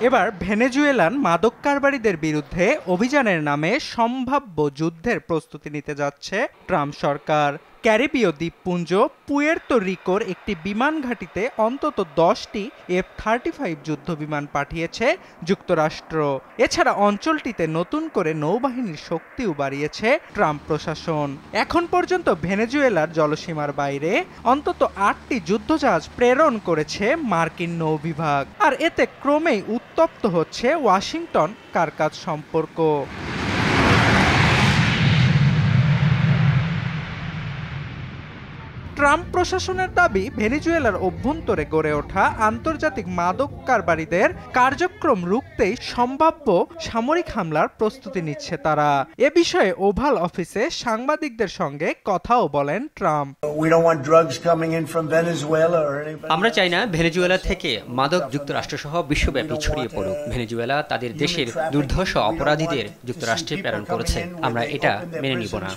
এবার ভেনেজুয়েলান মাদক কারবারিদের বিরুদ্ধে অভিযানের নামে সম্ভাব্য যুদ্ধের প্রস্তুতি নিতে যাচ্ছে ট্রাম্প সরকার। ক্যারিবীয় দ্বীপপুঞ্জ পুয়ের্তো রিকোর একটি বিমান ঘাঁটিতে অন্তত 10টি F-35 যুদ্ধবিমান পাঠিয়েছে যুক্তরাষ্ট্র। এছাড়া অঞ্চলটিতে নতুন করে নৌবাহিনীর শক্তিও বাড়িয়েছে ট্রাম্প প্রশাসন। এখন পর্যন্ত ভেনেজুয়েলার জলসীমার বাইরে অন্তত 8টি যুদ্ধজাহাজ প্রেরণ করেছে মার্কিন নৌবিভাগ। আর এতে ক্রমেই উত্তপ্ত হচ্ছে ওয়াশিংটন কারকাজ সম্পর্ক। ট্রাম্প প্রশাসনের দাবি, ভেনেজুয়েলার অভ্যন্তরে গড়ে ওঠা আন্তর্জাতিক মাদক কারবারিদের কার্যক্রম রুখতেই সম্ভাব্য সামরিক হামলার প্রস্তুতি নিচ্ছে তারা। এ বিষয়ে ওভাল অফিসে সাংবাদিকদের সঙ্গে কথাও বলেন ট্রাম্প। আমরা চাই না ভেনেজুয়েলা থেকে মাদক যুক্তরাষ্ট্রসহ বিশ্বব্যাপী ছড়িয়ে পড়ুক। ভেনেজুয়েলা তাদের দেশের দুর্ধর্ষ অপরাধীদের যুক্তরাষ্ট্রে প্রেরণ করেছে, আমরা এটা মেনে নিব না।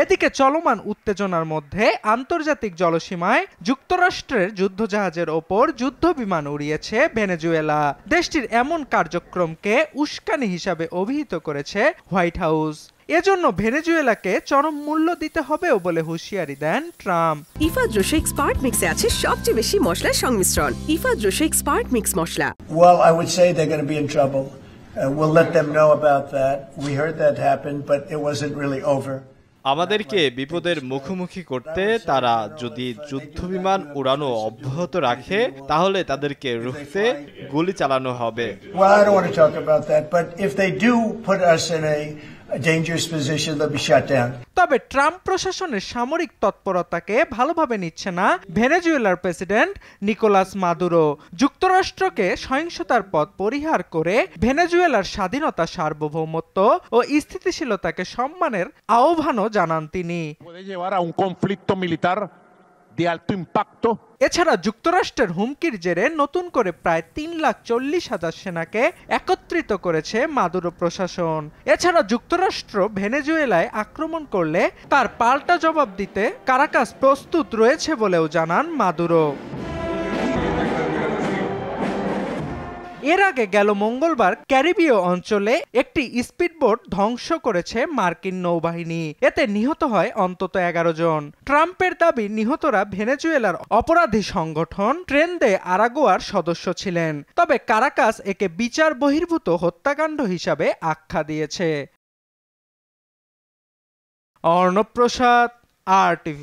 এদিকে চলমান উত্তেজনার মধ্যে আন্তর্জাতিক জলসীমায় যুক্তরাষ্ট্রের যুদ্ধজাহাজের ওপর যুদ্ধবিমান উড়িয়েছে ভেনেজুয়েলা। দেশটির এমন কার্যক্রমকে উস্কানি হিসাবে অভিহিত করেছে হোয়াইট হাউস। এজন্য ভেনেজুয়েলাকে চরম মূল্য দিতে হবেও বলে হুঁশিয়ারি দেন ট্রাম্প। ইফা জোশো এক্সপার্ট মিক্সে আছে সবচেয়ে বেশি মশলার সংমিশ্রণ। ইফা জোশো এক্সপার্ট মিক্স মশলা। Well, I would say they're going to be in trouble. We'll let them know about that. We heard that happen, but it wasn't really over. আমাদেরকে বিপদের মুখোমুখি করতে তারা যদি যুদ্ধবিমান উড়ানো অব্যাহত রাখে, তাহলে তাদেরকে রুখতে গুলি চালানো হবে। Well, I don't want to talk about that, but if they do put us in a dangerous position, they'll be shut down. তবে ট্রাম্প প্রশাসনের সামরিক তৎপরতাকে ভালোভাবে নিচ্ছে না ভেনেজুয়েলার প্রেসিডেন্ট নিকোলাস মাদুরো। যুক্তরাষ্ট্রকে সহিংসতার পথ পরিহার করে ভেনেজুয়েলার স্বাধীনতা, সার্বভৌমত্ব ও স্থিতিশীলতাকে সম্মানের আহ্বানও জানান তিনি। এছাড়া যুক্তরাষ্ট্রের হুমকির জেরে নতুন করে প্রায় 3,40,000 সেনাকে একত্রিত করেছে মাদুরো প্রশাসন। এছাড়া যুক্তরাষ্ট্র ভেনেজুয়েলায় আক্রমণ করলে তার পাল্টা জবাব দিতে কারাকাস প্রস্তুত রয়েছে বলেও জানান মাদুরো। এর আগে গেল মঙ্গলবার ক্যারিবীয় অঞ্চলে একটি স্পিডবোট ধ্বংস করেছে মার্কিন নৌবাহিনী। এতে নিহত হয় অন্তত 11 জন। ট্রাম্পের দাবি, নিহতরা ভেনেজুয়েলার অপরাধী সংগঠন ট্রেন দে আরাগোয়ার সদস্য ছিলেন। তবে কারাকাস একে বিচার বহির্ভূত হত্যাকাণ্ড হিসাবে আখ্যা দিয়েছে। অর্ণব প্রসাদ, RTV।